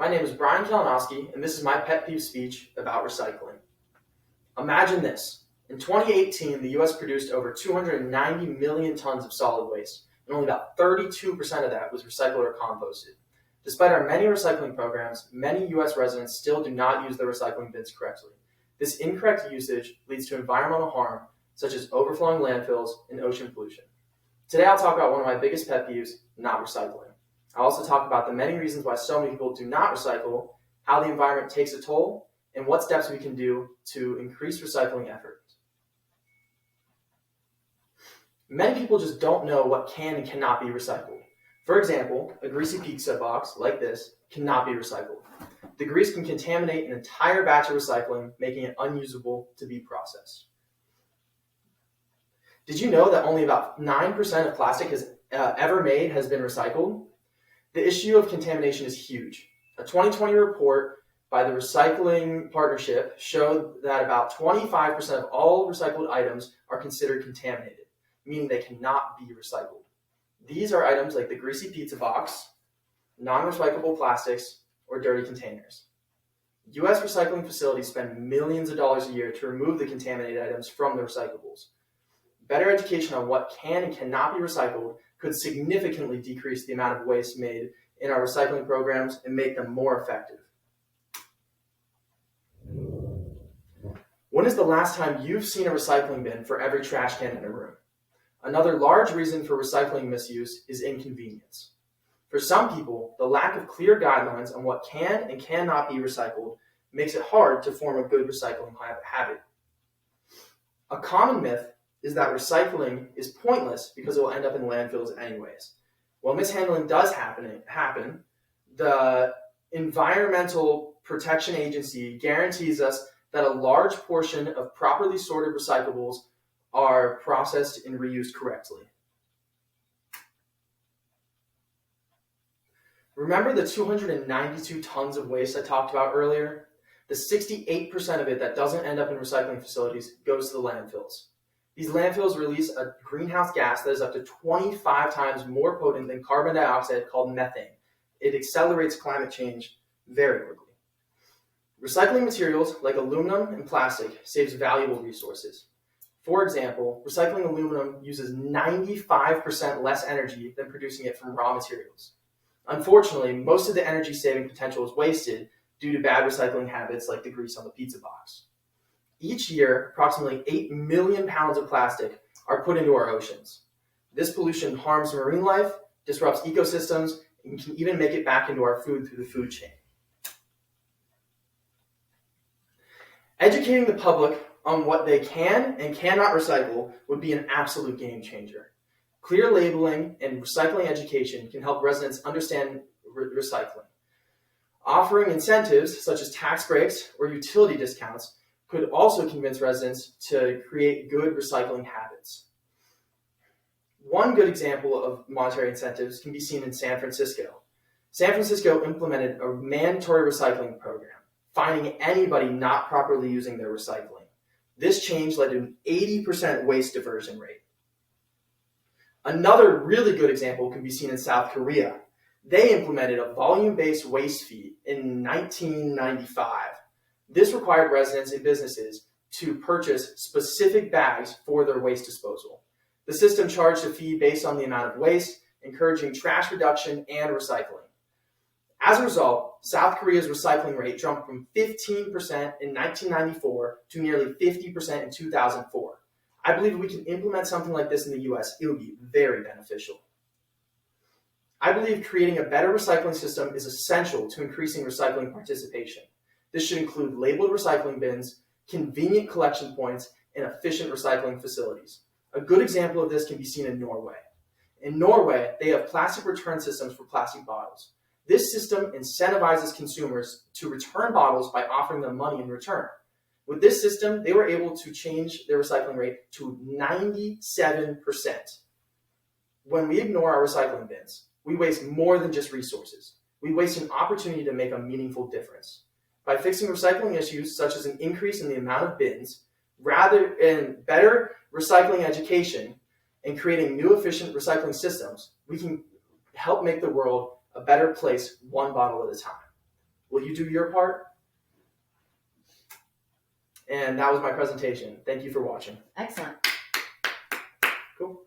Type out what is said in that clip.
My name is Brian Kalinoski, and this is my pet peeve speech about recycling. Imagine this. In 2018, the U.S. produced over 290 million tons of solid waste, and only about 32% of that was recycled or composted. Despite our many recycling programs, many U.S. residents still do not use their recycling bins correctly. This incorrect usage leads to environmental harm, such as overflowing landfills and ocean pollution. Today, I'll talk about one of my biggest pet peeves, not recycling. I'll also talk about the many reasons why so many people do not recycle, how the environment takes a toll, and what steps we can do to increase recycling efforts. Many people just don't know what can and cannot be recycled. For example, a greasy pizza box, like this, cannot be recycled. The grease can contaminate an entire batch of recycling, making it unusable to be processed. Did you know that only about 9% of plastic ever made has been recycled? The issue of contamination is huge. A 2020 report by the Recycling Partnership showed that about 25% of all recycled items are considered contaminated, meaning they cannot be recycled. These are items like the greasy pizza box, non-recyclable plastics, or dirty containers. U.S. recycling facilities spend millions of dollars a year to remove the contaminated items from the recyclables. Better education on what can and cannot be recycled could significantly decrease the amount of waste made in our recycling programs and make them more effective. When is the last time you've seen a recycling bin for every trash can in a room? Another large reason for recycling misuse is inconvenience. For some people, the lack of clear guidelines on what can and cannot be recycled makes it hard to form a good recycling habit. A common myth is that recycling is pointless because it will end up in landfills anyways. While mishandling does happen, the Environmental Protection Agency guarantees us that a large portion of properly sorted recyclables are processed and reused correctly. Remember the 292 tons of waste I talked about earlier? The 68% of it that doesn't end up in recycling facilities goes to the landfills. These landfills release a greenhouse gas that is up to 25 times more potent than carbon dioxide called methane. It accelerates climate change very quickly. Recycling materials like aluminum and plastic saves valuable resources. For example, recycling aluminum uses 95% less energy than producing it from raw materials. Unfortunately, most of the energy saving potential is wasted due to bad recycling habits like the grease on the pizza box. Each year, approximately 8 million pounds of plastic are put into our oceans. This pollution harms marine life, disrupts ecosystems, and can even make it back into our food through the food chain. Educating the public on what they can and cannot recycle would be an absolute game changer. Clear labeling and recycling education can help residents understand recycling. Offering incentives such as tax breaks or utility discounts could also convince residents to create good recycling habits. One good example of monetary incentives can be seen in San Francisco. San Francisco implemented a mandatory recycling program, fining anybody not properly using their recycling. This change led to an 80% waste diversion rate. Another really good example can be seen in South Korea. They implemented a volume-based waste fee in 1995. This required residents and businesses to purchase specific bags for their waste disposal. The system charged a fee based on the amount of waste, encouraging trash reduction and recycling. As a result, South Korea's recycling rate jumped from 15% in 1994 to nearly 50% in 2004. I believe if we can implement something like this in the US, it would be very beneficial. I believe creating a better recycling system is essential to increasing recycling participation. This should include labeled recycling bins, convenient collection points, and efficient recycling facilities. A good example of this can be seen in Norway. In Norway, they have plastic return systems for plastic bottles. This system incentivizes consumers to return bottles by offering them money in return. With this system, they were able to change their recycling rate to 97%. When we ignore our recycling bins, we waste more than just resources. We waste an opportunity to make a meaningful difference. By fixing recycling issues such as an increase in the amount of bins, better recycling education, and creating new efficient recycling systems, we can help make the world a better place one bottle at a time. Will you do your part? And that was my presentation. Thank you for watching. Excellent. Cool.